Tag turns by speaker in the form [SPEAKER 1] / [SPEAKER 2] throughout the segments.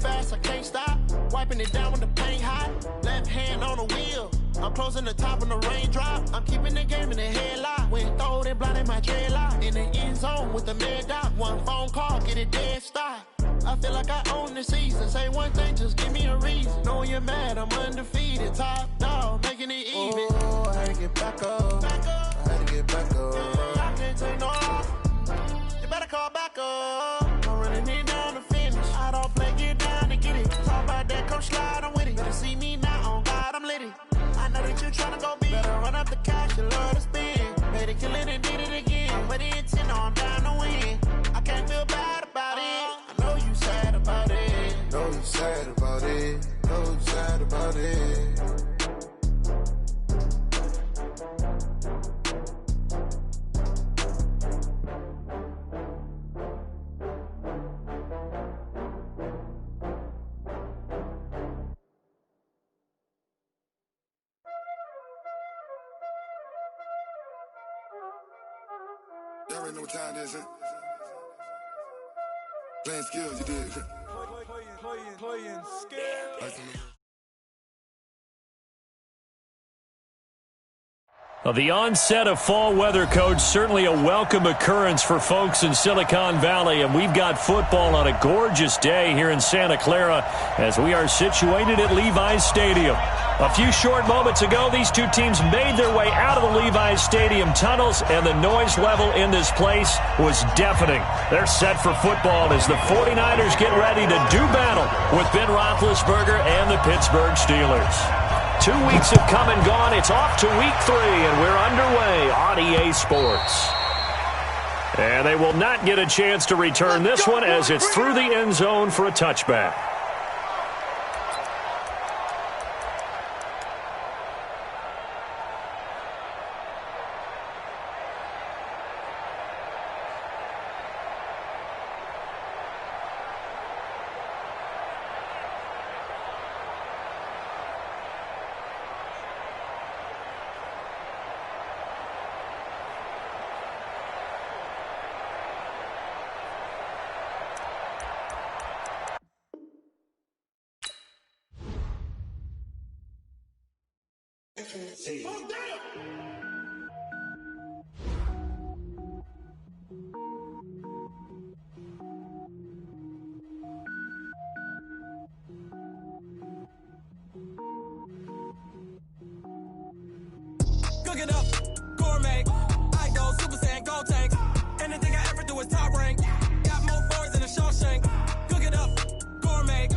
[SPEAKER 1] fast, I can't stop. Wiping it down when the paint hot. Left hand on the wheel. I'm closing the top when the raindrop. I'm keeping the game in the headlock. When throwed and blinded my dreadlock. In the end zone with the mad dot. One phone call, get it dead stop. I feel like I own the season. Say one thing, just give me a reason. Knowing you're mad, I'm undefeated. Top dog, making it even. Oh, I had to get back up. I had to get back up. I can't take no off. You better call back up. I'm running it down to finish. I don't play, get down to get it. Talk about that, come slide, I'm with it. Better see me now, on God, I'm litty. I know that you tryna go big. Better run up the cash, you love to spend. Better kill it and did it again. But the intent, no, I'm down to win. I can't feel bad about it. I know you sad about it. Know you sad about it. Know you sad about it.
[SPEAKER 2] Y'all already know what time it is, huh? Playing skills, you did. Playing skills.
[SPEAKER 3] Well, the onset of fall weather, Coach, certainly a welcome occurrence for folks in Silicon Valley, and we've got football on a gorgeous day here in Santa Clara as we are situated at Levi's Stadium. A few short moments ago, these two teams made their way out of the Levi's Stadium tunnels, and the noise level in this place was deafening. They're set for football as the 49ers get ready to do battle with Ben Roethlisberger and the Pittsburgh Steelers. 2 weeks have come and gone. It's off to week 3, and we're underway on EA Sports. And they will not get a chance to return this one as it's through the end zone for a touchback.
[SPEAKER 4] Cook it up, gourmet. I go Super Saiyan, go tank. Anything I ever do is top rank. Got more boys than a Shawshank. Cook it up, gourmet.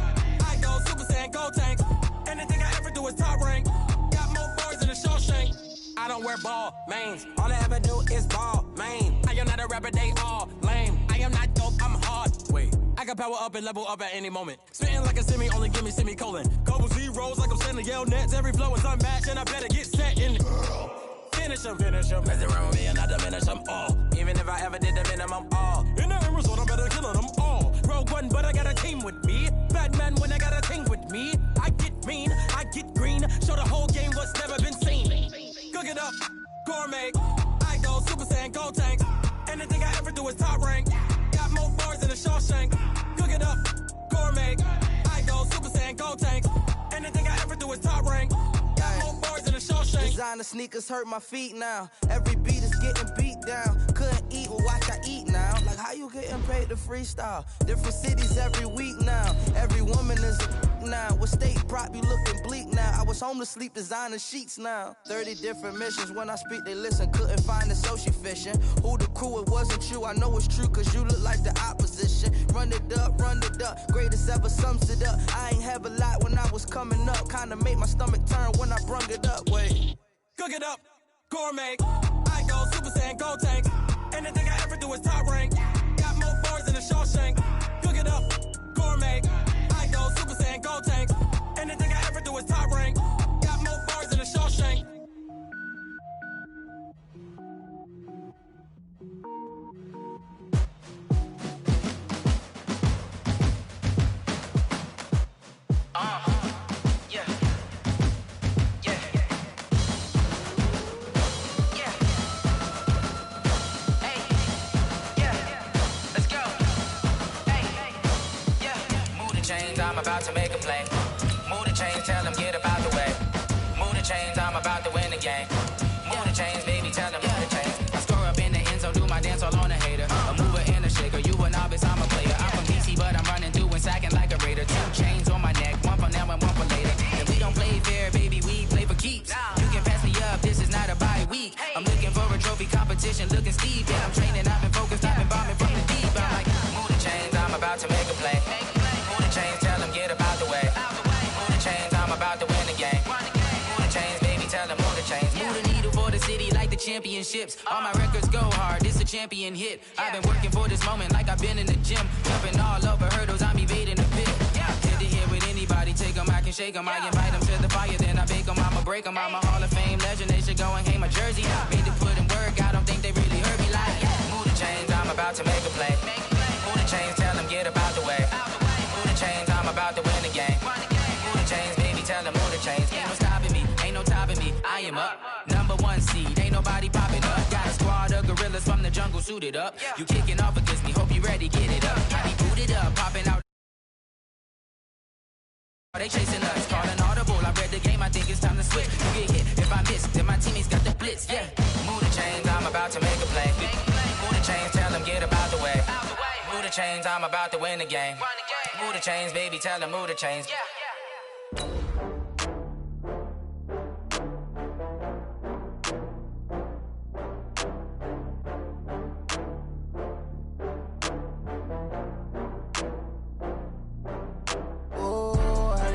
[SPEAKER 4] I go Super Saiyan, go tank. Anything I ever do is top rank. Got more boys than a Shawshank. I don't wear ball mains. All I ever do is ball main. I am not a rapper, they all lame. I am not dope, I'm hard. Wait, I can power up and level up at any moment. Spitting like a semi, only give me semicolon. Couple zeros like I'm sending yell nets. Every flow is unmatched and I better get set in. Finish them. Mess around with me and I diminish them all. Even if I ever did the minimum, all. In the end result, I'm better killing them all. Rogue One, but I got a team with me. Batman when I got a team with me. I get mean, I get green. Show the whole game what's never been seen. Cook it up, gourmet. I go Super Saiyan, go tank. Anything I ever do is top rank. Got more bars than a Shawshank. Cook it up, gourmet. I go Super Saiyan, go tank. Anything I ever do is top rank. Got more bars than a Shawshank.
[SPEAKER 5] Designer sneakers hurt my feet now. Every beat is getting beat down. Couldn't eat, well, watch I eat now. Like how you getting paid to freestyle? Different cities every week now. Every woman is a now. With state prop, you looking bleak now. I was home to sleep, designer sheets now. 30 different missions. When I speak, they listen. Couldn't find it, so she fishing. Who the crew, it wasn't you. I know it's true, cause you look like the opposition. Run it up. Greatest ever sums it up. I ain't have a lot when I was coming up. Kinda made my stomach turn when I brung it up. Wait.
[SPEAKER 4] Cook it up, gourmet. I go Super Saiyan, go tank. Anything I ever do is top rank. Got more bars than a Shawshank. Cook it up, gourmet. I go Super Saiyan, go tank. Anything I ever do is top rank. Got more bars than a Shawshank.
[SPEAKER 6] about to make a play. Move the chains, tell them get up out the way. Move the chains, I'm about to win the game. Move the chains, baby, tell them move the chains. I score up in the end zone, do my dance all on a hater. A mover and a shaker, you a novice, I'm a player. I'm from DC, but I'm running through and sacking like a raider. 2 chains on my neck, one for now and one for later. If we don't play fair, baby, we play for keeps. You can pass me up, this is not a bye week. I'm looking for a trophy competition, looking steep. Yeah, I'm training, I've been focused, I've been bombing from the deep. I'm like, move the chains, I'm about to make a play. Move the chains, tell them get up out the way. Move the chains, I'm about to win the game. Move the chains, baby, tell them move the chains. Move the needle for the city like the championships. All my records go hard, this a champion hit. I've been working for this moment like I've been in the gym. Jumping all over hurdles, I'm evading the pit. Hit the hit with anybody, take them, I can shake them. I invite them to the fire, then I bake them, I'ma break them. I'm a Hall of Fame legend, they should go and hang my jersey. Made to put in work, I don't think they really heard me like, move the chains, I'm about to make a play. Move the chains, tell them get up out the way. Move the chains, I'm about to win the game. Move the chains, baby, tell them move the chains. Ain't no stopping me, ain't no topping me, I am up. #1 seed, ain't nobody popping up. Got a squad of gorillas from the jungle suited up. You kicking off against me, hope you ready, get it up. I be booted up, popping out. They chasing us, calling audible. I read the game, I think it's time to switch. You get hit if I miss, then my teammates got the blitz. Yeah, move the chains, I'm about to make a play. Move the chains, tell them get up out the way. Move the chains, I'm about to win the game. Move the chains, baby, tell them move the chains.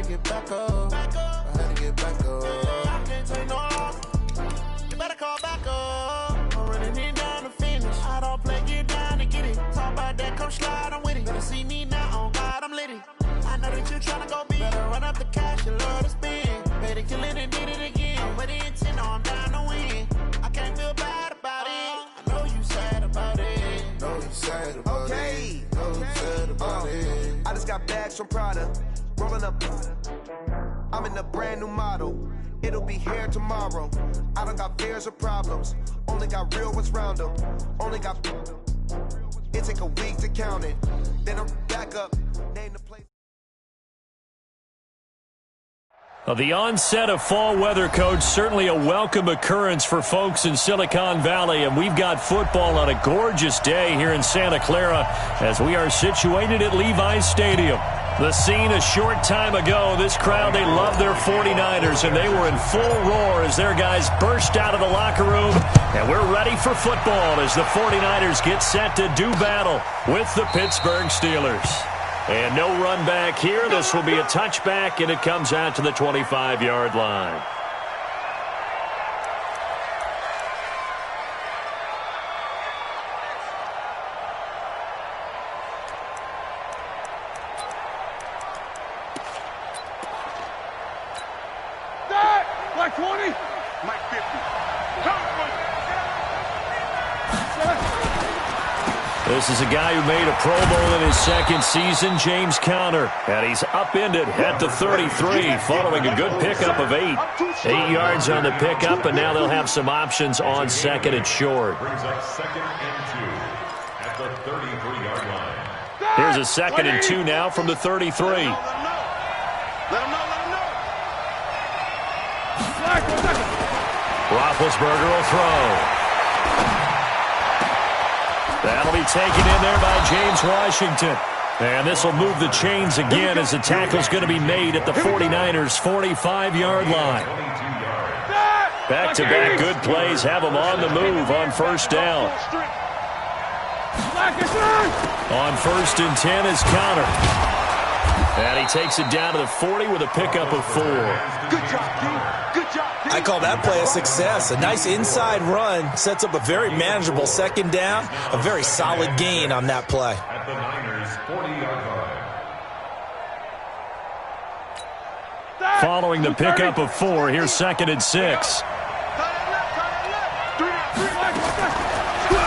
[SPEAKER 1] Get back up. I had to get back up. I can't take no loss. You better call back up. I'm running it down to finish. I don't play, get down to get it. Talk about that, come slide, I'm with it. Better see me now, on God, I'm litty. I know that you tryna go big. Better run up the cash, you love to spend. Better kill it and did it again. I'm with the intent, no, I'm down to win. I can't feel bad about it. I know you sad about it.
[SPEAKER 2] Know you sad about it. Know you sad about it.
[SPEAKER 7] I just got bags from Prada. Rolling up, I'm in a brand new model. It'll be here tomorrow. I don't got fears or problems. Only got real ones round them. Only got. It take a week to count it. Then I'm back up. Name the place.
[SPEAKER 3] Well, the onset of fall weather, Coach, certainly a welcome occurrence for folks in Silicon Valley, and we've got football on a gorgeous day here in Santa Clara as we are situated at Levi's Stadium. The scene a short time ago, this crowd, they love their 49ers, and they were in full roar as their guys burst out of the locker room, and we're ready for football as the 49ers get set to do battle with the Pittsburgh Steelers. And no run back here. This will be a touchback, and it comes out to the 25-yard line.
[SPEAKER 2] Mike 20. Mike 50.
[SPEAKER 3] This is a guy who made a Pro Bowl in his second season, James Conner. And he's upended at the 33 following a good pickup of 8. 8 yards on the pickup, and now they'll have some options on second and short.
[SPEAKER 8] Brings up 2nd and 2 at the 33-yard line.
[SPEAKER 3] Here's a 2nd and 2 now from the 33.
[SPEAKER 2] Let him know.
[SPEAKER 3] Roethlisberger will throw. That'll be taken in there by James Washington. And this will move the chains again as the tackle's going to be made at the 49ers' 45-yard line. Back-to-back good plays have them on the move on first down. On 1st and 10 is Conner. And he takes it down to the 40 with a pickup of 4.
[SPEAKER 2] Good job, King. Good job, King.
[SPEAKER 9] I call that play a success. A nice inside run sets up a very manageable second down. A very solid gain on that play.
[SPEAKER 8] At the Niners' 40-yard line.
[SPEAKER 3] Following the pickup of 4, here's 2nd and 6.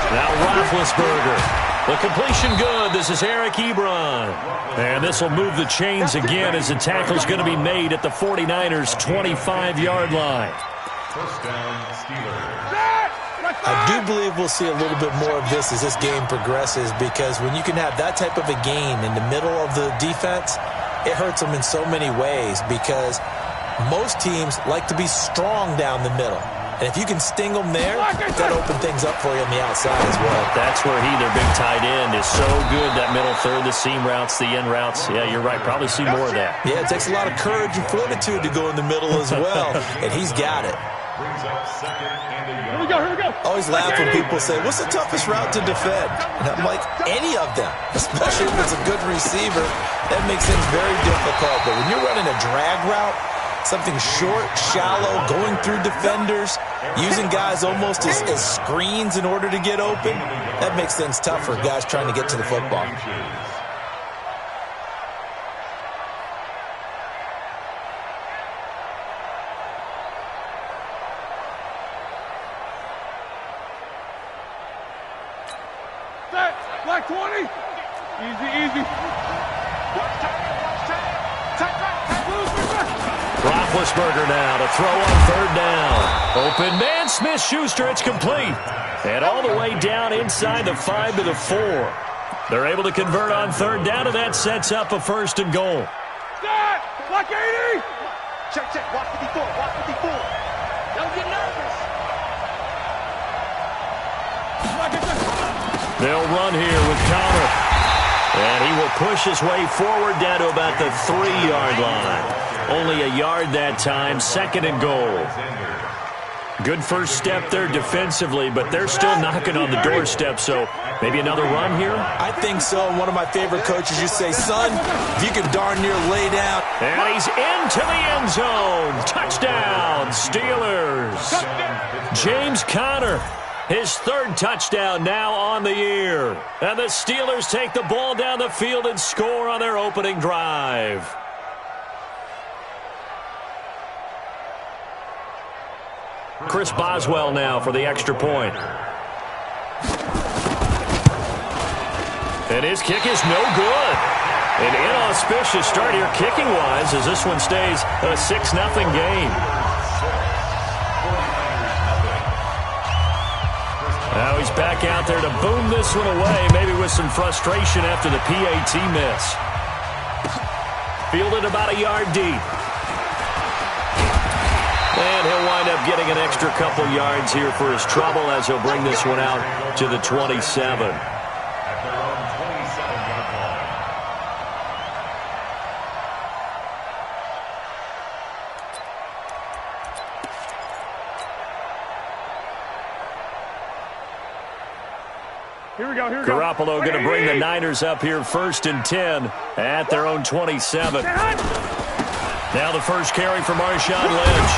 [SPEAKER 3] Now Roethlisberger. The completion good. This is Eric Ebron. And this will move the chains again as the tackle's going to be made at the 49ers' 25-yard line.
[SPEAKER 8] First down, Steelers.
[SPEAKER 9] I do believe we'll see a little bit more of this as this game progresses, because when you can have that type of a gain in the middle of the defense, it hurts them in so many ways because most teams like to be strong down the middle. And if you can sting them there, that'll open things up for you on the outside as well.
[SPEAKER 3] That's where their big tight end, is so good, that middle third, the seam routes, the end routes. Yeah, you're right. Probably see more of that.
[SPEAKER 9] Yeah, it takes a lot of courage and fortitude to go in the middle as well, and he's got it.
[SPEAKER 2] Here we go.
[SPEAKER 9] I always laugh when people say, what's the toughest route to defend? And I'm like, any of them, especially if it's a good receiver. That makes things very difficult. But when you're running a drag route, something short, shallow, going through defenders, using guys almost as screens in order to get open, that makes things tough for guys trying to get to the football.
[SPEAKER 2] Black 20. Easy.
[SPEAKER 3] Roethlisberger now to throw on third down. Open man, Smith-Schuster, it's complete. And all the way down inside the 5 to the 4. They're able to convert on third down, and that sets up a 1st and goal.
[SPEAKER 2] Start! Black 80! Check. Watch 54. Don't get nervous.
[SPEAKER 3] They'll run here with Connor. And he will push his way forward down to about the 3-yard line. Only a yard that time, 2nd and goal. Good first step there defensively, but they're still knocking on the doorstep, so maybe another run here?
[SPEAKER 9] I think so. One of my favorite coaches used to say, son, if you can darn near lay down.
[SPEAKER 3] And he's into the end zone. Touchdown, Steelers. James Conner, his 3rd touchdown now on the year. And the Steelers take the ball down the field and score on their opening drive. Chris Boswell now for the extra point. And his kick is no good. An inauspicious start here kicking-wise as this one stays a 6-0 game. Now he's back out there to boom this one away, maybe with some frustration after the PAT miss. Fielded about a yard deep. And he'll wind up getting an extra couple yards here for his trouble as he'll bring this one out to the 27.
[SPEAKER 2] Here we go.
[SPEAKER 3] Garoppolo going to bring the Niners up here 1st and 10 at their own 27. Now the first carry for Marshawn Lynch.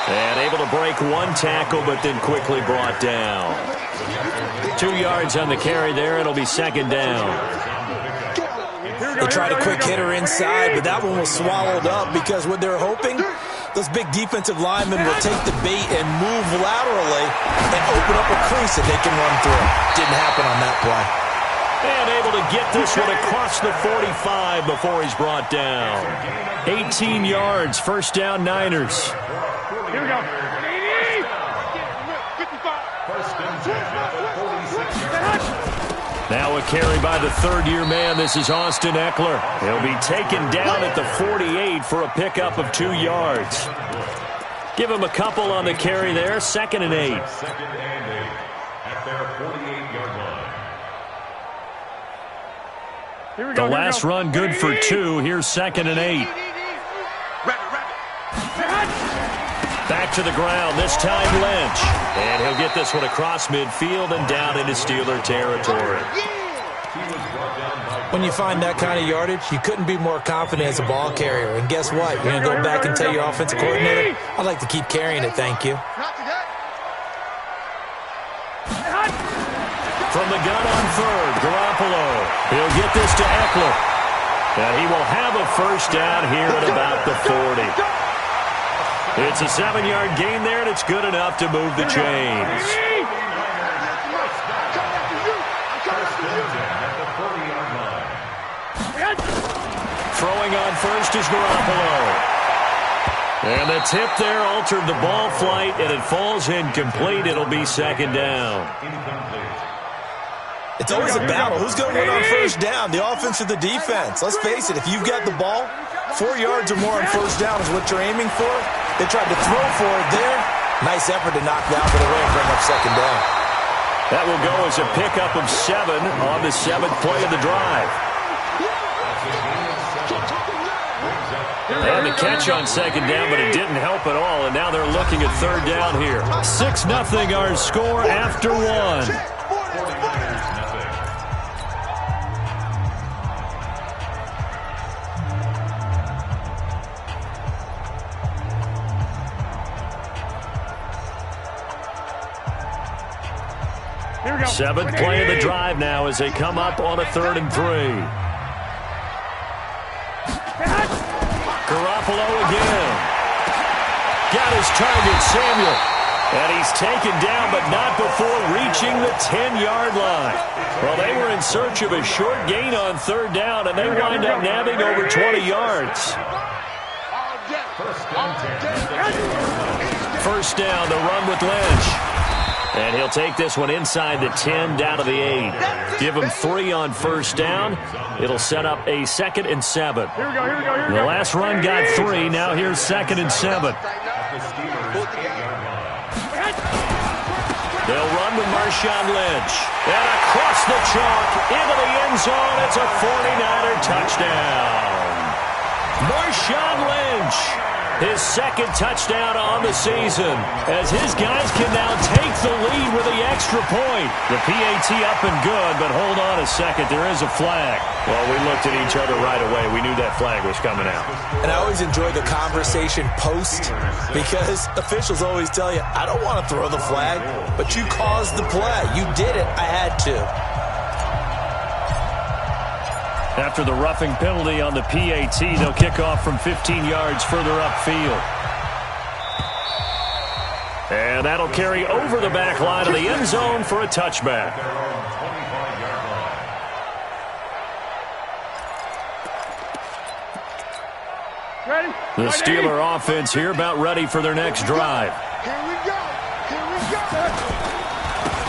[SPEAKER 3] And able to break one tackle, but then quickly brought down. 2 yards on the carry there. It'll be 2nd down.
[SPEAKER 9] They tried a quick hitter inside, but that one was swallowed up because what they're hoping, those big defensive linemen will take the bait and move laterally and open up a crease that they can run through. Didn't happen on that play.
[SPEAKER 3] And able to get this one across the 45 before he's brought down. 18 yards, 1st down Niners.
[SPEAKER 2] Here we go. 55.
[SPEAKER 3] Now a carry by the 3rd-year man. This is Austin Eckler. He'll be taken down at the 48 for a pickup of 2 yards. Give him a couple on the carry there. 2nd and 8.
[SPEAKER 8] 2nd and 8 at their 48-yard line.
[SPEAKER 3] The last run good for 2. Here's 2nd and 8. Back to the ground, this time Lynch. And he'll get this one across midfield and down into Steeler territory.
[SPEAKER 9] When you find that kind of yardage, you couldn't be more confident as a ball carrier. And guess what? You're going to go back and tell your offensive coordinator, I'd like to keep carrying it, thank you.
[SPEAKER 3] From the gun on 3rd, Garoppolo. He'll get this to Eckler. And he will have a 1st down here at about the 40. It's a 7-yard gain there, and it's good enough to move the chains. Throwing on 1st is Garoppolo. And the tip there altered the ball flight, and it falls incomplete. It'll be 2nd down.
[SPEAKER 9] It's always a battle. Who's going to win on first down, the offense or the defense? Let's face it, if you've got the ball, 4 yards or more on first down is what you're aiming for. They tried to throw for it there. Nice effort to knock down for the win and bring up second down.
[SPEAKER 3] That will go as a pickup of 7 on the 7th play of the drive. And the catch on second down, but it didn't help at all, and now they're looking at third down here. 6-0 our score after 1. 7th play of the drive now as they come up on a 3rd and 3. Garoppolo again. Got his target, Samuel. And he's taken down, but not before reaching the 10-yard line. Well, they were in search of a short gain on 3rd down, and they wind up nabbing over 20 yards. First down, the run with Lynch. And he'll take this one inside the 10, down to the 8. Give him 3 on first down. It'll set up a 2nd and 7. The last run got 3. Now here's 2nd and 7. They'll run with Marshawn Lynch. And across the chalk, into the end zone. It's a 49er touchdown. Marshawn Lynch. His 2nd touchdown on the season, as his guys can now take the lead with the extra point. The PAT up and good, but hold on a second. There is a flag. Well, we looked at each other right away. We knew that flag was coming out.
[SPEAKER 9] And I always enjoy the conversation post, because officials always tell you, I don't want to throw the flag, but you caused the play. You did it. I had to.
[SPEAKER 3] After the roughing penalty on the PAT, they'll kick off from 15 yards further upfield. And that'll carry over the back line of the end zone for a touchback. The Steeler offense here about ready for their next drive.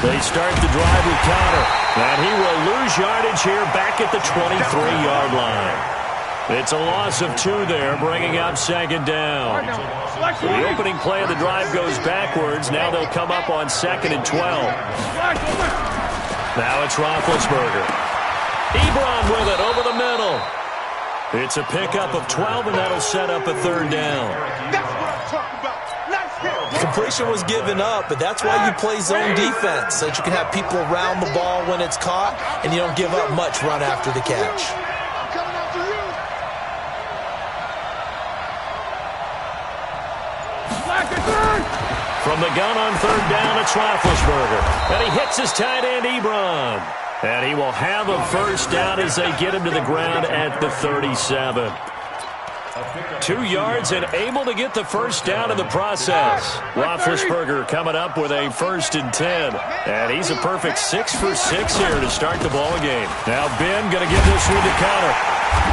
[SPEAKER 3] They start the drive with Connor, and he will lose yardage here back at the 23-yard line. It's a loss of 2 there, bringing up 2nd down. The opening play of the drive goes backwards. Now they'll come up on 2nd and 12. Now it's Roethlisberger. Ebron with it over the middle. It's a pickup of 12, and that'll set up a 3rd down.
[SPEAKER 2] That's what I'm talking about.
[SPEAKER 9] Completion was given up, but that's why you play zone defense, so that you can have people around the ball when it's caught, and you don't give up much run after the catch.
[SPEAKER 2] I'm coming after you.
[SPEAKER 3] From the gun on 3rd down, it's Roethlisberger. And he hits his tight end, Ebron. And he will have a first down as they get him to the ground at the 37. 2 yards and able to get the first down in the process. Roethlisberger coming up with a 1st and 10. And he's a perfect 6 for 6 here to start the ball game. Now Ben going to give this one to Connor.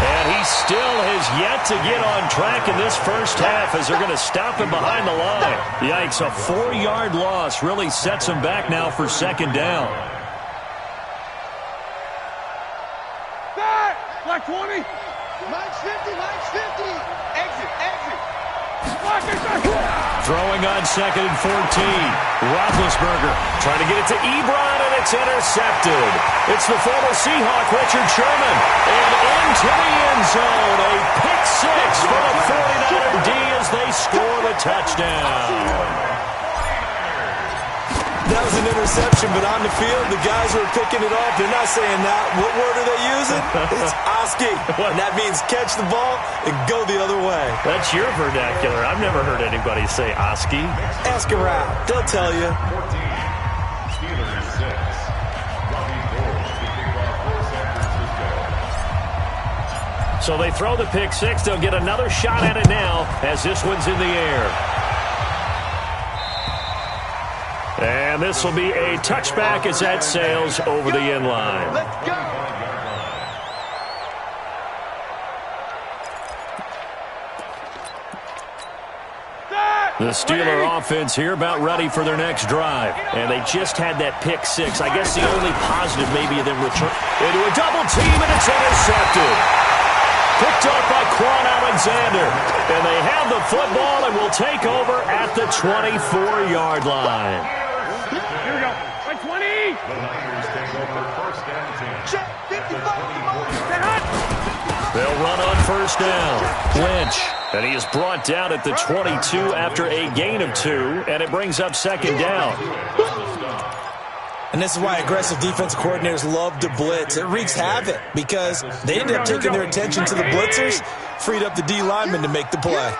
[SPEAKER 3] And he still has yet to get on track in this first half as they're going to stop him behind the line. Yikes, a 4-yard loss really sets him back now for 2nd down.
[SPEAKER 2] Like 20. Mike's 50, Mike's 50. Exit, exit.
[SPEAKER 3] Throwing on 2nd and 14. Roethlisberger trying to get it to Ebron, and it's intercepted. It's the former Seahawk, Richard Sherman. And into the end zone. A pick 6 for the 49er D as they score the touchdown.
[SPEAKER 9] That was an interception, but on the field, the guys who are picking it off, they're not saying that. What word are they using? It's Oski. And that means catch the ball and go the other way.
[SPEAKER 3] That's your vernacular. I've never heard anybody say Oski.
[SPEAKER 9] Ask around. They'll tell you.
[SPEAKER 8] Steelers 6. Robbie Gould to kick off for San Francisco.
[SPEAKER 3] So they throw the pick 6. They'll get another shot at it now as this one's in the air. And this will be a touchback as that sails over the end line.
[SPEAKER 2] Let's go.
[SPEAKER 3] The Steeler offense here about ready for their next drive. And they just had that pick six. I guess the only positive maybe of them return into a double team, and it's intercepted. Picked up by Quan Alexander. And they have the football and will take over at the 24-yard line.
[SPEAKER 2] Here we go. Like 20.
[SPEAKER 8] The Niners take over first and 10.
[SPEAKER 2] Check. 55.
[SPEAKER 3] They'll run on first down. Lynch. And he is brought down at the 22 after a gain of 2. And it brings up second down.
[SPEAKER 9] And this is why aggressive defensive coordinators love to blitz. It wreaks havoc because they ended up taking their attention to the blitzers, freed up the D lineman to make the play.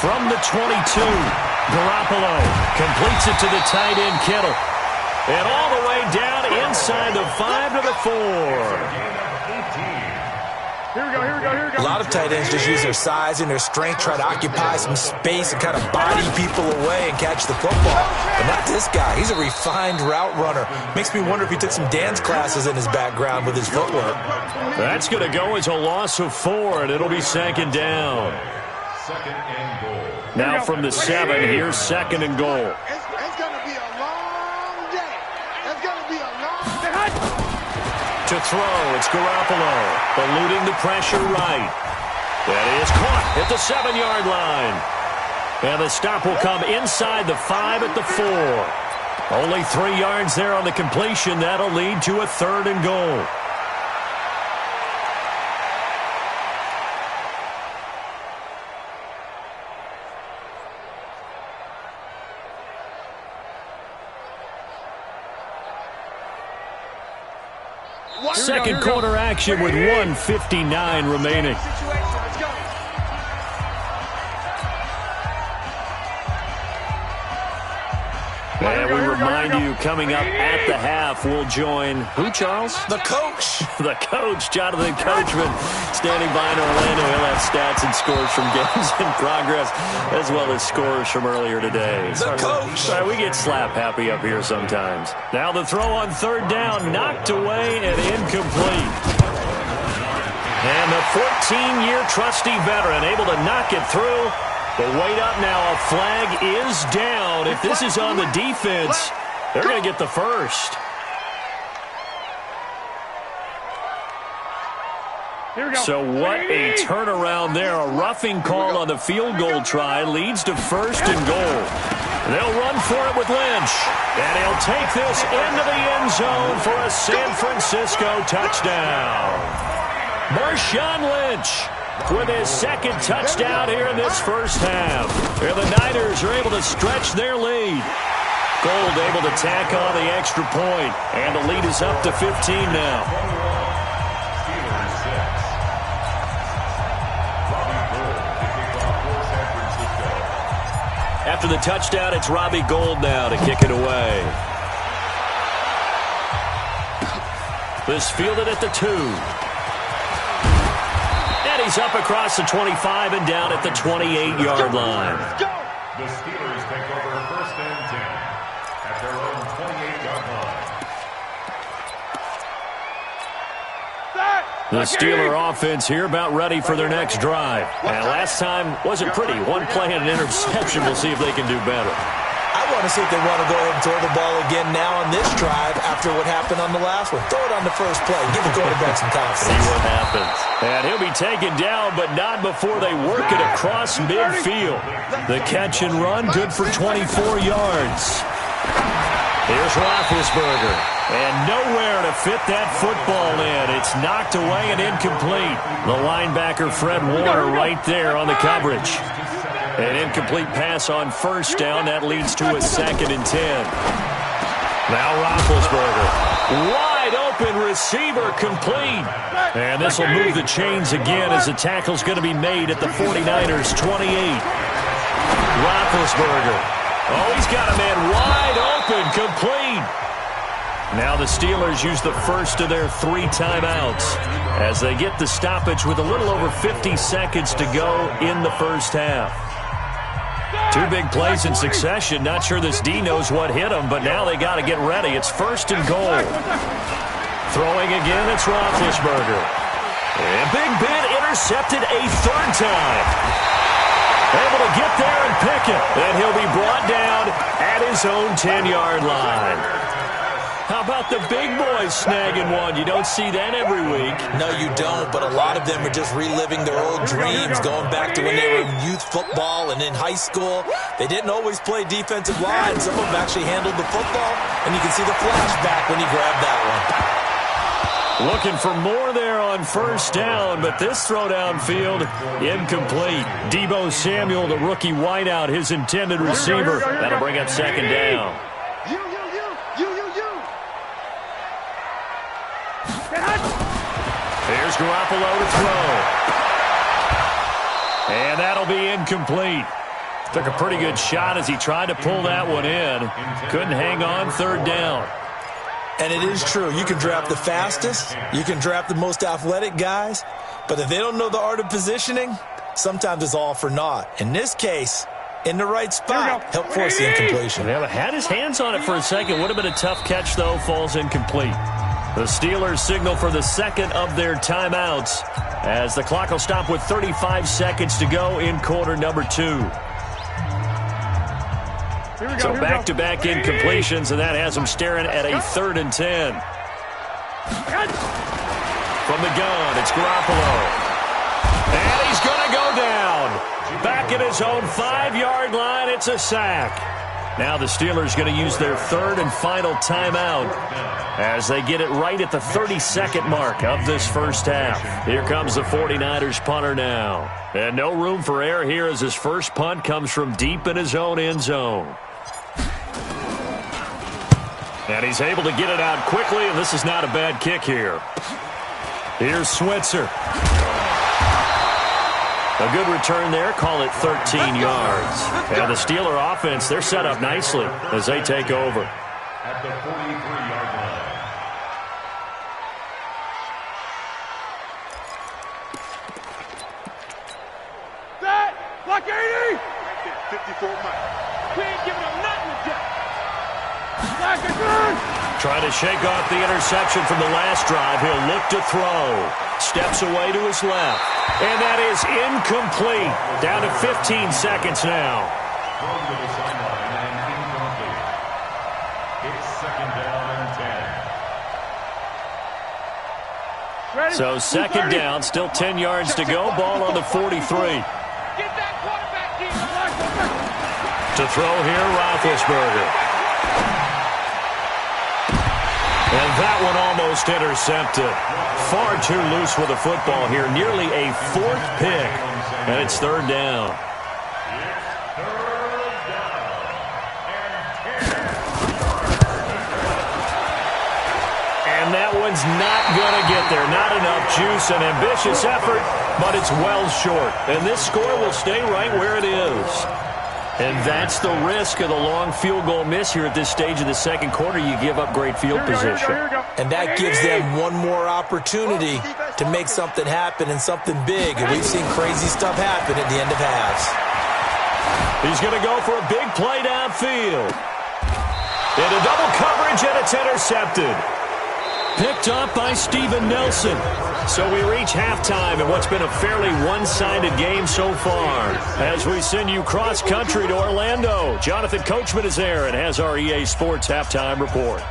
[SPEAKER 3] From the 22, Garoppolo completes it to the tight end, Kittle. And all the way down inside the 5 to the 4.
[SPEAKER 2] Here we go.
[SPEAKER 9] A lot of tight ends just use their size and their strength, try to occupy some space and kind of body people away and catch the football. But not this guy. He's a refined route runner. Makes me wonder if he took some dance classes in his background with his footwork.
[SPEAKER 3] That's going to go as a loss of 4, and it'll be second down.
[SPEAKER 8] Second and goal.
[SPEAKER 3] Now from the 7, here's second and goal.
[SPEAKER 2] It's going to be a long day. It's going to be a long day.
[SPEAKER 3] To throw, it's Garoppolo, eluding the pressure right. That is caught at the 7-yard line. And the stop will come inside the 5 at the 4. Only 3 yards there on the completion. That'll lead to a third and goal. Second quarter action with 1:59 remaining. And we remind you, coming up at the half, we'll join who, Charles?
[SPEAKER 9] The coach.
[SPEAKER 3] The coach, Jonathan Coachman, standing by in Orlando. He'll have stats and scores from games in progress, as well as scores from earlier today.
[SPEAKER 9] The coach.
[SPEAKER 3] Sorry, we get slap happy up here sometimes. Now the throw on third down, knocked away and incomplete. And the 14-year trusty veteran able to knock it through. But wait up now, a flag is down. If this is on the defense, they're going to get the first. So what a turnaround there. A roughing call on the field goal try leads to first and goal. They'll run for it with Lynch. And he'll take this into the end zone for a San Francisco touchdown. Marshawn Lynch with his second touchdown here in this first half. And the Niners are able to stretch their lead. Gold able to tack on the extra point. And the lead is up to 15 now. After the touchdown, it's Robbie Gould now to kick it away. This fielded at the 2. And he's up across the 25 and down at the 28-yard line.
[SPEAKER 8] The Steelers take over first and 10 at their own 28-yard line.
[SPEAKER 3] The Steeler offense here about ready for their next drive. And last time wasn't pretty. One play and an interception. We'll see if they can do better.
[SPEAKER 9] I want to see if they want to go ahead and throw the ball again now on this drive after what happened on the last one. Throw it on the first play. Give the quarterback some confidence.
[SPEAKER 3] See what happens. And he'll be taken down, but not before they work it across midfield. The catch and run, good for 24 yards. Here's Roethlisberger. And nowhere to fit that football in. It's knocked away and incomplete. The linebacker, Fred Warner, right there on the coverage. An incomplete pass on first down. That leads to a second and 10. Now Roethlisberger. Wide open receiver complete. And this will move the chains again as the tackle's going to be made at the 49ers 28. Roethlisberger. Oh, he's got a man wide open, complete. Now the Steelers use the first of their 3 timeouts as they get the stoppage with a little over 50 seconds to go in the first half. 2 big plays in succession. Not sure this D knows what hit him, but now they got to get ready. It's first and goal. Throwing again, it's Roethlisberger. And Big Ben intercepted a third time. Able to get there and pick it. And he'll be brought down at his own 10-yard line. How about the big boys snagging one? You don't see that every week.
[SPEAKER 9] No, you don't, but a lot of them are just reliving their old dreams, going back to when they were in youth football and in high school. They didn't always play defensive line. Some of them actually handled the football, and you can see the flashback when he grabbed that one.
[SPEAKER 3] Looking for more there on first down, but this throw downfield incomplete. Deebo Samuel, the rookie wideout, his intended receiver. That'll bring up second down. Here's Garoppolo to throw. And that'll be incomplete. Took a pretty good shot as he tried to pull that one in. Couldn't hang on, third down.
[SPEAKER 9] And it is true. You can draft the fastest. You can draft the most athletic guys. But if they don't know the art of positioning, sometimes it's all for naught. In this case, in the right spot, help force the incompletion.
[SPEAKER 3] Yeah, had his hands on it for a second. Would have been a tough catch, though. Falls incomplete. The Steelers signal for the second of their timeouts as the clock will stop with 35 seconds to go in quarter number 2. So back-to-back incompletions, and that has them staring at a 3rd and 10. From the gun, it's Garoppolo. And he's going to go down. Back at his own 5-yard line, it's a sack. Now the Steelers going to use their 3rd and final timeout as they get it right at the 32nd mark of this first half. Here comes the 49ers punter now. And no room for error here as his first punt comes from deep in his own end zone. And he's able to get it out quickly, and this is not a bad kick here. Here's Switzer. A good return there, call it 13 yards. And the Steeler offense, they're set up nicely as they take over.
[SPEAKER 8] At the 43-yard line.
[SPEAKER 2] Set! Block 80! 54 miles. We ain't giving up nothing, Jack.
[SPEAKER 3] Trying to shake off the interception from the last drive. He'll look to throw. Steps away to his left. And that is incomplete. Down to 15 seconds now.
[SPEAKER 8] Thrown to the sideline and incomplete. It's second down and 10.
[SPEAKER 3] So second down, still 10 yards to go. Ball on the 43.
[SPEAKER 2] Get that quarterback in.
[SPEAKER 3] To throw here, Roethlisberger. And that one almost intercepted. Far too loose with the football here. Nearly a 4th pick. And it's 3rd down. And that one's not going to get there. Not enough juice. An ambitious effort, but it's well short. And this score will stay right where it is. And that's the risk of the long field goal miss here at this stage of the second quarter. You give up great field position.
[SPEAKER 9] And that gives them one more opportunity to make something happen and something big. And we've seen crazy stuff happen at the end of halves.
[SPEAKER 3] He's going to go for a big play downfield. Into double coverage, and it's intercepted. Picked up by Steven Nelson. So we reach halftime in what's been a fairly one-sided game so far. As we send you cross-country to Orlando, Jonathan Coachman is there and has our EA Sports halftime report.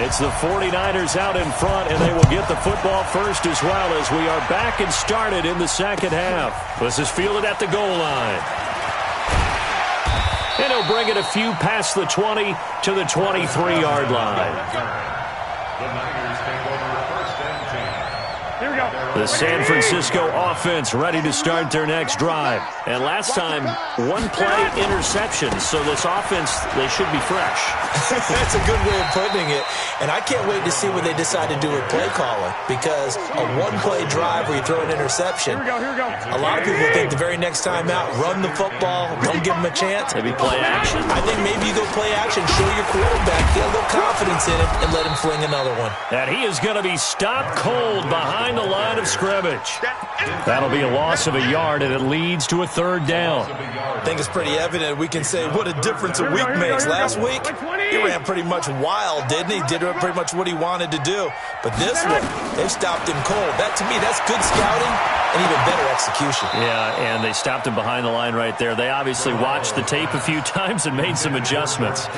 [SPEAKER 3] It's the 49ers out in front, and they will get the football first as well as we are back and started in the second half. This is fielded at the goal line. And he'll bring it a few past the 20 to the 23-yard line.
[SPEAKER 8] The Niners take over first and 10.
[SPEAKER 2] Here we go.
[SPEAKER 3] The San Francisco offense ready to start their next drive. And last time, one play interception. So this offense, they should be fresh.
[SPEAKER 9] That's a good way of putting it. And I can't wait to see what they decide to do with play calling. Because a one-play drive where you throw an interception,
[SPEAKER 2] Here we go.
[SPEAKER 9] a lot of people think the very next time out, run the football, don't give them a chance.
[SPEAKER 3] Maybe play action.
[SPEAKER 9] I think maybe you go play action, show your quarterback, get a little confidence in him, and let him fling another one.
[SPEAKER 3] And he is going to be stopped cold behind the line of scrimmage. That'll be a loss of a yard, and it leads to a 3rd down.
[SPEAKER 9] I think it's pretty evident. We can say what a difference a week makes. Last week, he ran pretty much wild, didn't he? Did pretty much what he wanted to do. But this one, they've stopped him cold. That, to me, that's good scouting and even better execution.
[SPEAKER 3] Yeah, and they stopped him behind the line right there. They obviously watched the tape a few times and made some adjustments.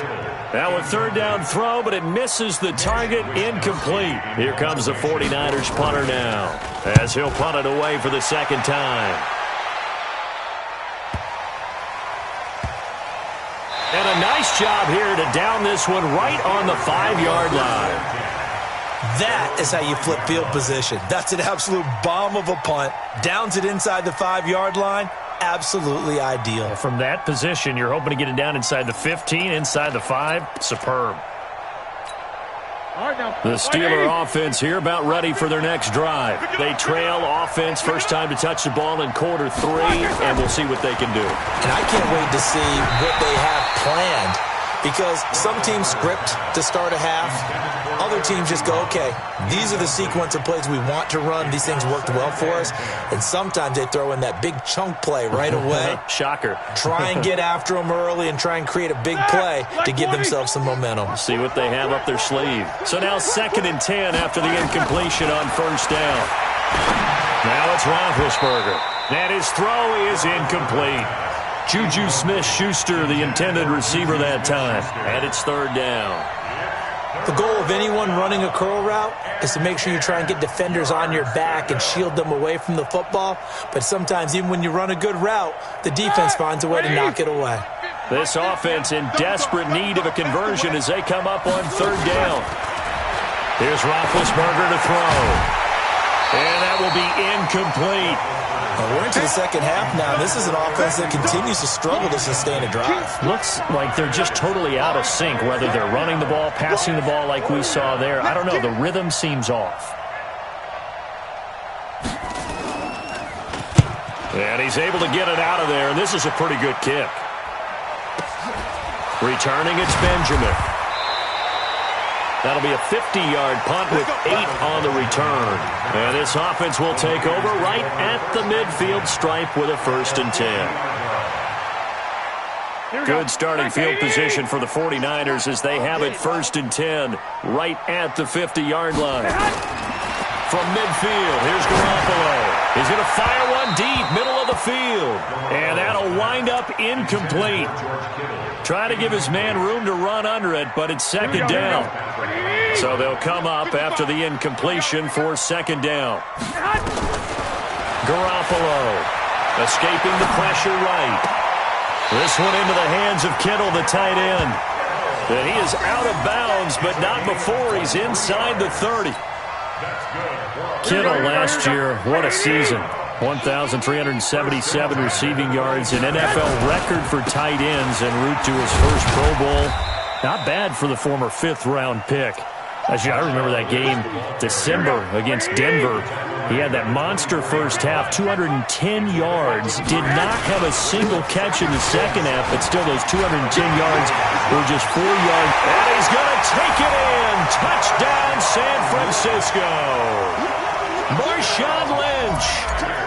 [SPEAKER 3] Now a third down throw, but it misses the target, incomplete. Here comes the 49ers punter now, as he'll punt it away for the second time. And a nice job here to down this one right on the 5-yard line.
[SPEAKER 9] That is how you flip field position. That's an absolute bomb of a punt. Downs it inside the 5-yard line. Absolutely ideal.
[SPEAKER 3] From that position, you're hoping to get it down inside the 15, inside the 5. Superb. The Steeler offense here about ready for their next drive. They trail offense, first time to touch the ball in quarter 3, and we'll see what they can do.
[SPEAKER 9] And I can't wait to see what they have planned, because some teams script to start a half. Other teams just go, okay, these are the sequence of plays we want to run. These things worked well for us. And sometimes they throw in that big chunk play right away.
[SPEAKER 3] Shocker.
[SPEAKER 9] Try and get after them early and try and create a big play to give themselves some momentum.
[SPEAKER 3] See what they have up their sleeve. So now 2nd and 10 after the incompletion on first down. Now it's Roethlisberger. And his throw is incomplete. Juju Smith-Schuster, the intended receiver that time. And it's 3rd down.
[SPEAKER 9] The goal of anyone running a curl route is to make sure you try and get defenders on your back and shield them away from the football. But sometimes even when you run a good route, the defense finds a way to knock it away.
[SPEAKER 3] This offense in desperate need of a conversion as they come up on 3rd down. Here's Roethlisberger to throw. And that will be incomplete.
[SPEAKER 9] Well, we're into the second half now. This is an offense that continues to struggle to sustain a drive.
[SPEAKER 3] Looks like they're just totally out of sync, whether they're running the ball, passing the ball like we saw there. I don't know. The rhythm seems off. And he's able to get it out of there, and this is a pretty good kick. Returning, it's Benjamin. That'll be a 50-yard punt with 8 on the return. And this offense will take over right at the midfield stripe with a 1st and 10. Good starting field position for the 49ers as they have it 1st and 10 right at the 50-yard line. From midfield, here's Garoppolo. He's going to fire one deep, middle of the field. And that'll wind up incomplete. Try to give his man room to run under it, but it's 2nd down. So they'll come up after the incompletion for 2nd down. Garoppolo escaping the pressure right. This one into the hands of Kittle, the tight end. And he is out of bounds, but not before he's inside the 30. Kittle last year, what a season. 1,377 receiving yards, an NFL record for tight ends en route to his first Pro Bowl. Not bad for the former 5th-round pick. I remember that game, December, against Denver. He had that monster first half, 210 yards. Did not have a single catch in the second half, but still those 210 yards were just 4 yards. And he's going to take it in. Touchdown, San Francisco. Marshawn Lynch,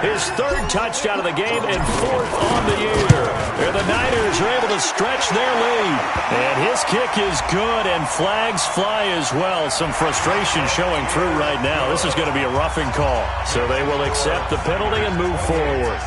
[SPEAKER 3] his 3rd touchdown of the game and 4th on the year. And the Niners are able to stretch their lead. And his kick is good, and flags fly as well. Some frustration showing through right now. This is going to be a roughing call. So they will accept the penalty and move forward.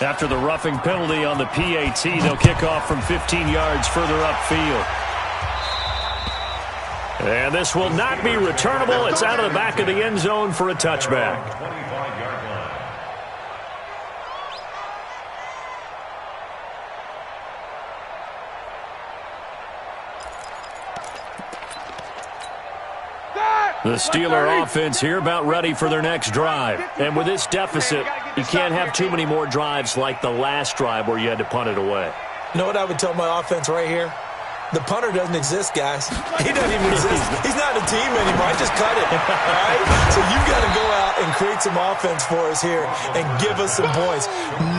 [SPEAKER 3] After the roughing penalty on the PAT, they'll kick off from 15 yards further upfield. And this will not be returnable. It's out of the back of the end zone for a touchback. The Steeler offense here about ready for their next drive. And with this deficit, you can't have too many more drives like the last drive where you had to punt it away.
[SPEAKER 9] You know what I would tell my offense right here? The punter doesn't exist, guys. He doesn't even exist. He's not a team anymore. I just cut it. All right? So you've got to go out and create some offense for us here and give us some points.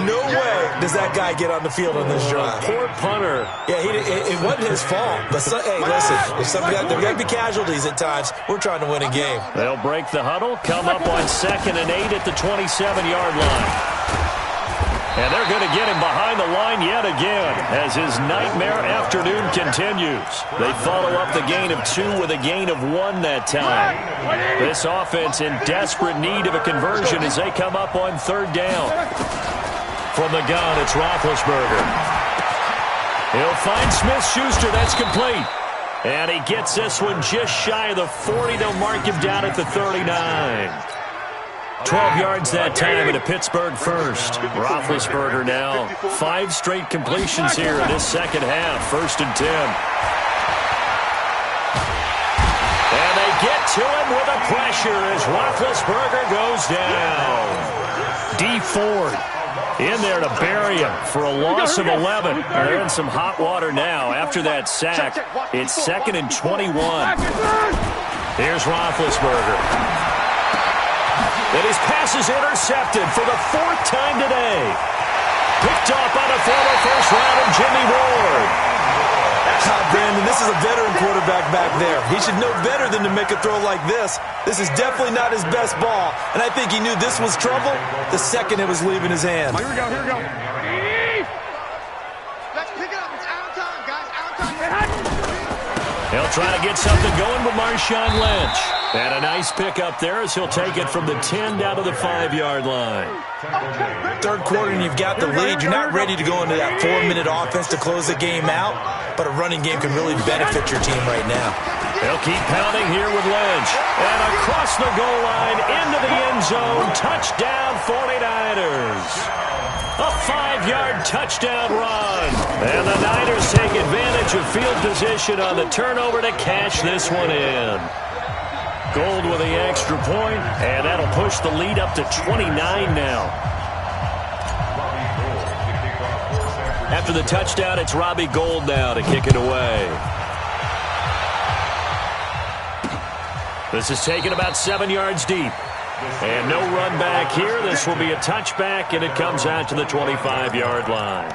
[SPEAKER 9] No way does that guy get on the field on this drive.
[SPEAKER 3] Poor punter.
[SPEAKER 9] Yeah, it wasn't his fault. But, hey, listen, there got to be casualties at times. We're trying to win a game.
[SPEAKER 3] They'll break the huddle, come up on 2nd and 8 at the 27-yard line. And they're going to get him behind the line yet again as his nightmare afternoon continues. They follow up the gain of 2 with a gain of 1 that time. This offense in desperate need of a conversion as they come up on 3rd down. From the gun, it's Roethlisberger. He'll find Smith-Schuster. That's complete. And he gets this one just shy of the 40. They'll mark him down at the 39. 12 yards that time at a Pittsburgh first. Roethlisberger now 5 straight completions here in this second half. 1st and 10. And they get to him with a pressure as Roethlisberger goes down. D. Ford in there to bury him for a loss of 11. They're in some hot water now after that sack. It's 2nd and 21. Here's Roethlisberger. And his pass is intercepted for the 4th time today. Picked off by the former first-rounder Jimmy Ward.
[SPEAKER 9] Brandon, this is a veteran quarterback back there. He should know better than to make a throw like this. This is definitely not his best ball, and I think he knew this was trouble the second it was leaving his hand.
[SPEAKER 2] Here we go, here we go. Let's pick it up. It's out of time, guys. Out of time.
[SPEAKER 3] He'll try to get something going with Marshawn Lynch. And a nice pickup there as he'll take it from the 10 down to the 5-yard line.
[SPEAKER 9] 3rd quarter and you've got the lead. You're not ready to go into that 4-minute offense to close the game out, but a running game can really benefit your team right now.
[SPEAKER 3] They'll keep pounding here with Lynch. And across the goal line into the end zone. Touchdown 49ers. A 5-yard touchdown run. And the Niners take advantage of field position on the turnover to cash this one in. Gold with the extra point, and that'll push the lead up to 29 now. After the touchdown, it's Robbie Gould now to kick it away. This is taken about 7 yards deep. And no run back here. This will be a touchback, and it comes out to the 25-yard line.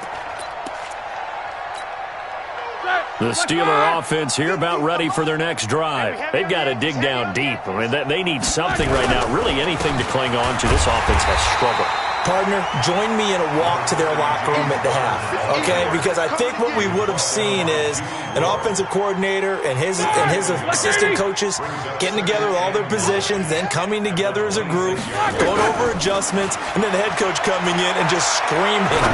[SPEAKER 3] The Steeler offense here about ready for their next drive. They've got to dig down deep. I mean, they need something right now, really anything to cling on to. This offense has struggled.
[SPEAKER 9] Partner, join me in a walk to their locker room at the half, okay? Because I think what we would have seen is an offensive coordinator and his assistant coaches getting together with all their positions, then coming together as a group, going over adjustments, and then the head coach coming in and just screaming,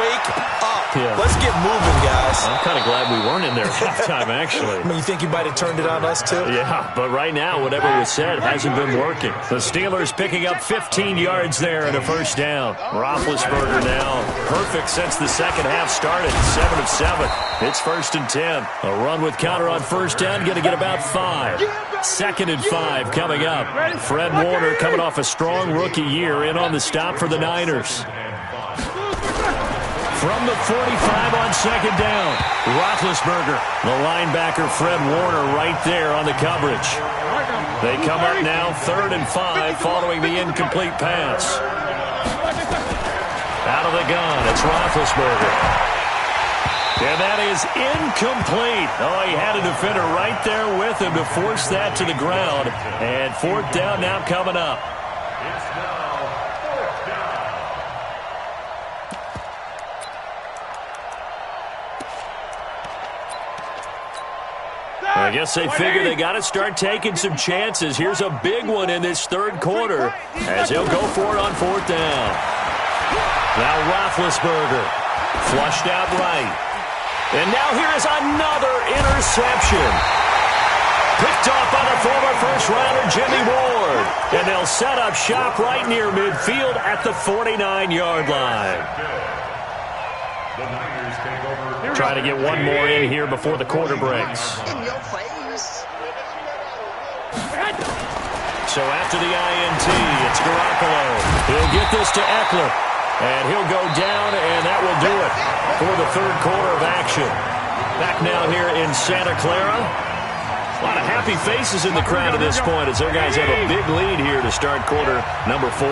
[SPEAKER 9] "Wake up. Yeah. Let's get moving, guys."
[SPEAKER 3] I'm kind of glad we weren't in there at halftime, actually.
[SPEAKER 9] I mean, you think you might have turned it on us, too?
[SPEAKER 3] Yeah, but right now, whatever was said hasn't been working. The Steelers picking up 15 yards there and a 1st down. Roethlisberger now perfect since the second half started. 7 of 7. It's 1st and 10. A run with counter on 1st down. Going to get about 5. 2nd and 5 coming up. Fred Warner coming off a strong rookie year in on the stop for the Niners. From the 45 on 2nd down. Roethlisberger, the linebacker Fred Warner right there on the coverage. They come up now 3rd and 5 following the incomplete pass. Out of the gun, it's Roethlisberger. And that is incomplete. Oh, he had a defender right there with him to force that to the ground. And 4th down now coming up.
[SPEAKER 8] It's now 4th down.
[SPEAKER 3] I guess they figure they got to start taking some chances. Here's a big one in this 3rd quarter as he'll go for it on 4th down. Now Roethlisberger flushed out right. And now here is another interception. Picked off by the former first-rounder Jimmy Ward. And they'll set up shop right near midfield at the 49-yard line.
[SPEAKER 8] The Niners take over.
[SPEAKER 3] Trying to get one more in here before the quarter breaks.
[SPEAKER 2] In your face.
[SPEAKER 3] So after the INT, it's Garoppolo. He'll get this to Eckler. And he'll go down, and that will do it for the 3rd quarter of action. Back now here in Santa Clara. A lot of happy faces in the crowd at this point as their guys have a big lead here to start quarter number 4.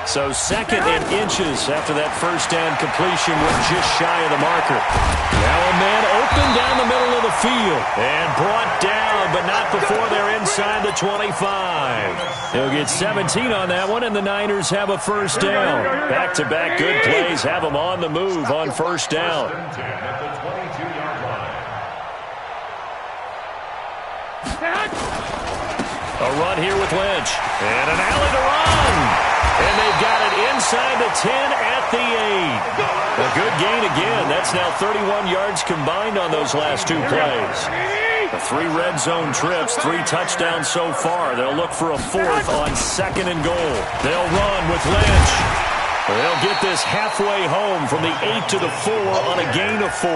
[SPEAKER 3] So second and inches after that first down completion went just shy of the marker. Now a man open down the middle of the field and brought down, but not before they're inside the 25. He'll get 17 on that one, and the Niners have a first down. Back-to-back good plays have them on the move on first down. A run here with Lynch. And an alley to run. And they've got it inside the 10 at the 8. A good gain again. That's now 31 yards combined on those last 2 plays. The 3 red zone trips, 3 touchdowns so far. They'll look for a 4th on 2nd and goal. They'll run with Lynch. They'll get this halfway home from the 8 to the 4 on a gain of 4.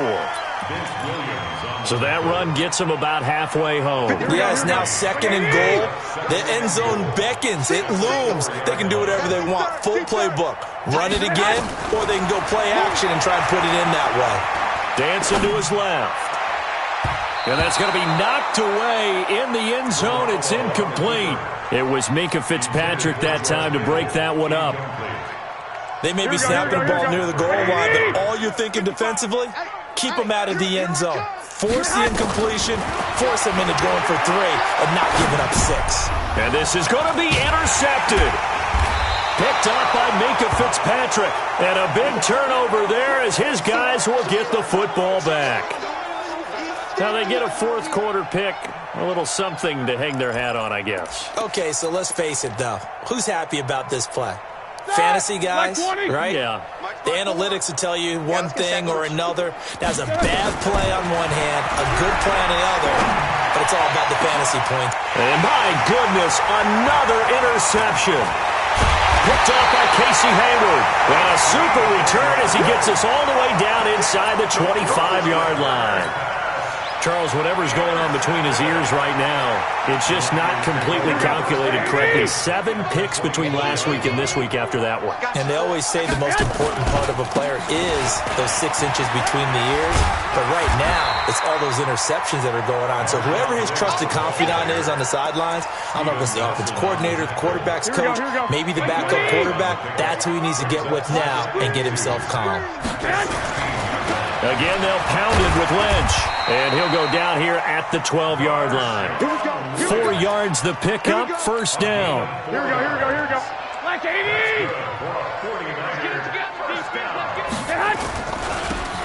[SPEAKER 3] So that run gets them about halfway home.
[SPEAKER 9] Yeah, it's now 2nd and goal. The end zone beckons. It looms. They can do whatever they want. Full playbook. Run it again, or they can go play action and try and put it in that way.
[SPEAKER 3] Dancing to his left. And that's going to be knocked away in the end zone. It's incomplete. It was Minkah Fitzpatrick that time to break that one up.
[SPEAKER 9] They may be snapping the ball near the goal line, but all you're thinking defensively, keep them out of the end zone. Force the incompletion, force them into going for 3 and not giving up 6.
[SPEAKER 3] And this is going to be intercepted. Picked up by Minkah Fitzpatrick. And a big turnover there as his guys will get the football back. Now they get a 4th quarter pick. A little something to hang their hat on, I guess.
[SPEAKER 9] Okay, so let's face it, though. Who's happy about this play? Fantasy guys, right?
[SPEAKER 3] Yeah.
[SPEAKER 9] The analytics will tell you one thing or another. That's a bad play on one hand, a good play on the other, but it's all about the fantasy points.
[SPEAKER 3] And my goodness, another interception. Picked off by Casey Hayward. And a super return as he gets us all the way down inside the 25-yard line. Charles, whatever's going on between his ears right now, it's just not completely calculated correctly. 7 picks between last week and this week after that one.
[SPEAKER 9] And they always say the most important part of a player is those 6 inches between the ears. But right now, it's all those interceptions that are going on. So whoever his trusted confidant is on the sidelines, I don't know if it's the offensive coordinator, the quarterback's coach, maybe the backup quarterback, that's who he needs to get with now and get himself calm.
[SPEAKER 3] Again, they'll pound it with Lynch. And he'll go down here at the 12-yard line. 4 yards the pickup, first down.
[SPEAKER 2] Here we go. Like 80!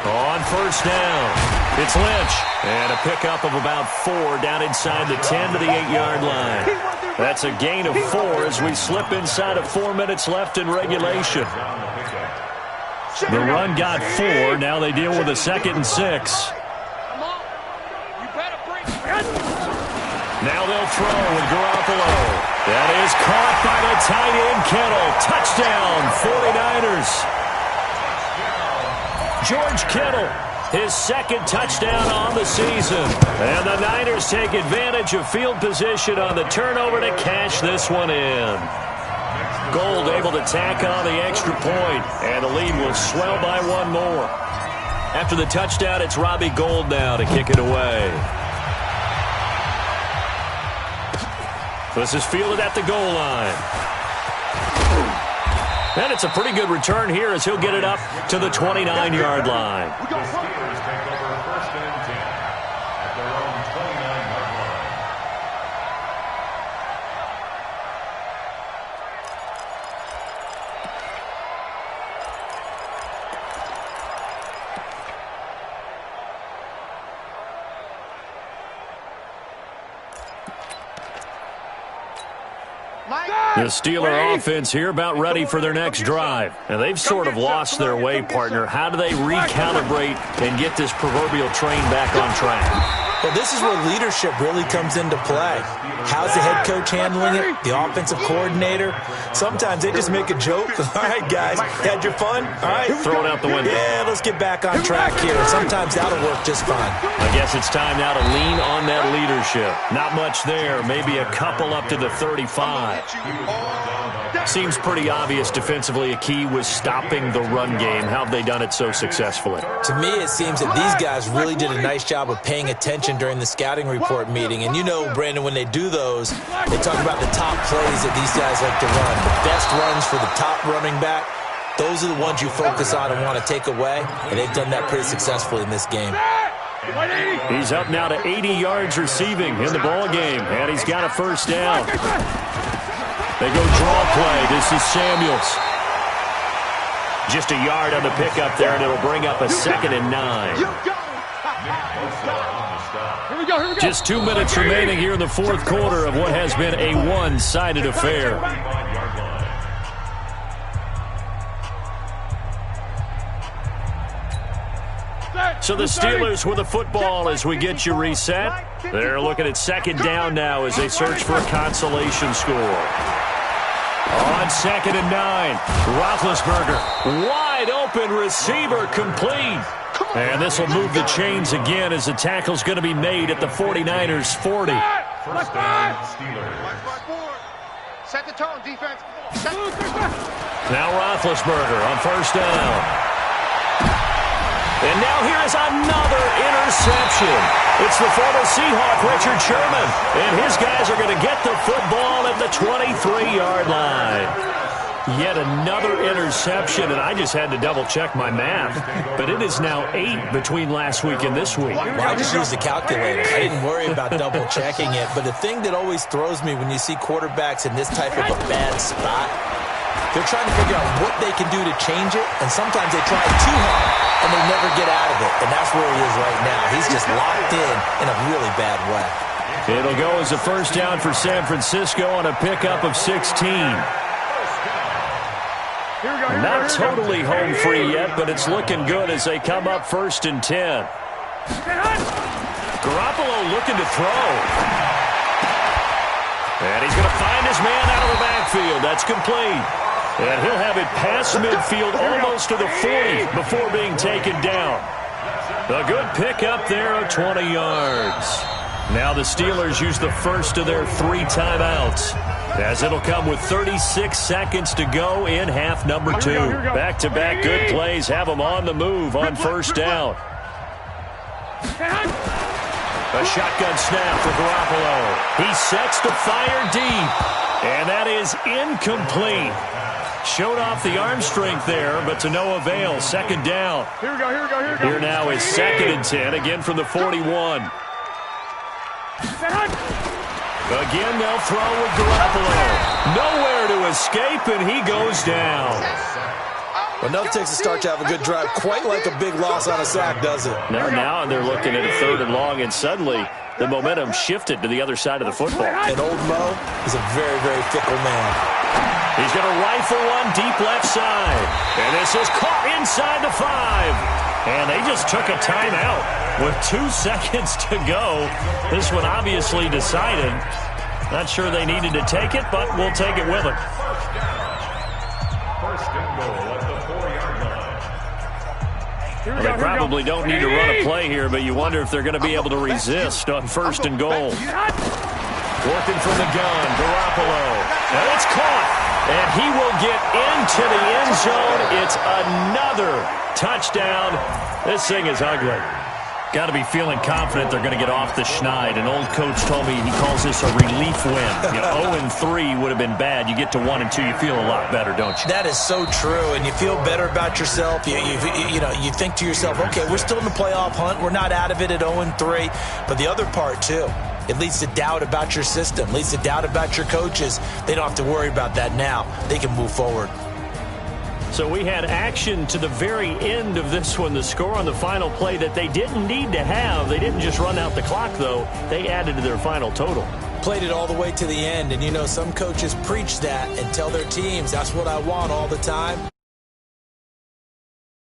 [SPEAKER 3] On first down, it's Lynch. And a pickup of about 4 down inside the 10 to the 8-yard line. That's a gain of 4 as we slip inside of 4 minutes left in regulation. The run got 4. Now they deal with a 2nd and 6. Now they'll throw with Garoppolo. That is caught by the tight end, Kittle. Touchdown, 49ers. George Kittle, his 2nd touchdown on the season. And the Niners take advantage of field position on the turnover to cash this one in. Gold able to tack on the extra point, and the lead will swell by 1 more. After the touchdown, it's Robbie Gould now to kick it away. This is fielded at the goal line. And it's a pretty good return here as he'll get it up to the 29-yard line. The Steeler offense here about ready for their next drive. And they've sort of lost their way, partner. How do they recalibrate and get this proverbial train back on track?
[SPEAKER 9] Well, this is where leadership really comes into play. How's the head coach handling it? The offensive coordinator? Sometimes they just make a joke. All right, guys, had your fun? All right.
[SPEAKER 3] Throw it out the window.
[SPEAKER 9] Yeah, let's get back on track here. Sometimes that'll work just fine.
[SPEAKER 3] I guess it's time now to lean on that leadership. Not much there. Maybe a couple up to the 35. Seems pretty obvious defensively a key was stopping the run game. How have they done it so successfully?
[SPEAKER 9] To me, it seems that these guys really did a nice job of paying attention during the scouting report meeting. And you know, Brandon, when they do those, they talk about the top plays that these guys like to run. The best runs for the top running back, those are the ones you focus on and want to take away. And they've done that pretty successfully in this game.
[SPEAKER 3] He's up now to 80 yards receiving in the ball game, and he's got a first down. They go draw play. This is Samuels. Just a yard on the pickup there, and it'll bring up a 2nd and 9.
[SPEAKER 2] Here we go.
[SPEAKER 3] Just 2 minutes remaining here in the fourth quarter of what has been a one-sided affair. So the Steelers with the football as we get you reset. They're looking at 2nd down now as they search for a consolation score. On 2nd and 9, Roethlisberger, wide open receiver, complete. And this will move the chains again as the tackle's going to be made at the 49ers 40.
[SPEAKER 2] Set the tone, defense.
[SPEAKER 3] Now Roethlisberger on 1st down. And now here is another interception. It's the former Seahawk, Richard Sherman. And his guys are going to get the football at the 23-yard line. Yet another interception, and I just had to double-check my math. But it is now 8 between last week and this week.
[SPEAKER 9] Well, I just used the calculator. I didn't worry about double-checking it. But the thing that always throws me when you see quarterbacks in this type of a bad spot, they're trying to figure out what they can do to change it, and sometimes they try too hard, and they never get out of it. And that's where he is right now. He's just locked in a really bad way.
[SPEAKER 3] It'll go as a first down for San Francisco on a pickup of 16. Not totally home free yet, but it's looking good as they come up 1st and 10. Garoppolo looking to throw. And he's going to find his man out of the backfield. That's complete. And he'll have it past midfield almost to the 40 before being taken down. A good pickup there of 20 yards. Now the Steelers use the first of their 3 timeouts, as it'll come with 36 seconds to go in half number 2. Back-to-back good plays have them on the move on 1st down. A shotgun snap for Garoppolo. He sets to fire deep, and that is incomplete. Showed off the arm strength there, but to no avail. 2nd down.
[SPEAKER 2] Here we go.
[SPEAKER 3] Here now is 2nd and 10, again from the 41. Again, they'll throw with Garoppolo. Nowhere to escape, and he goes down.
[SPEAKER 9] Well, enough takes a start to have a good drive. Quite like a big loss on a sack, does it?
[SPEAKER 3] Now they're looking at a 3rd and long, and suddenly the momentum shifted to the other side of the football.
[SPEAKER 9] And old Mo is a very, very fickle man.
[SPEAKER 3] He's going to rifle one deep left side. And this is caught inside the 5. And they just took a timeout with 2 seconds to go. This one obviously decided. Not sure they needed to take it, but we'll take it with them.
[SPEAKER 8] First and goal at the 4-yard line.
[SPEAKER 3] Well, they probably don't need to run a play here, but you wonder if they're going to be able to resist on 1st and goal. Working from the gun, Garoppolo. And it's caught. And he will get into the end zone. It's another touchdown. This thing is ugly. Got to be feeling confident they're going to get off the schneid. An old coach told me he calls this a relief win. 0-3 would have been bad. You get to 1 and 2, you feel a lot better, don't you?
[SPEAKER 9] That is so true, and you feel better about yourself. You think to yourself, okay, we're still in the playoff hunt. We're not out of it at 0-3. But the other part, too, it leads to doubt about your system, leads to doubt about your coaches. They don't have to worry about that now. They can move forward.
[SPEAKER 3] So we had action to the very end of this one. The score on the final play that they didn't need to have. They didn't just run out the clock, though. They added to their final total.
[SPEAKER 9] Played it all the way to the end. And, some coaches preach that and tell their teams, that's what I want all the time.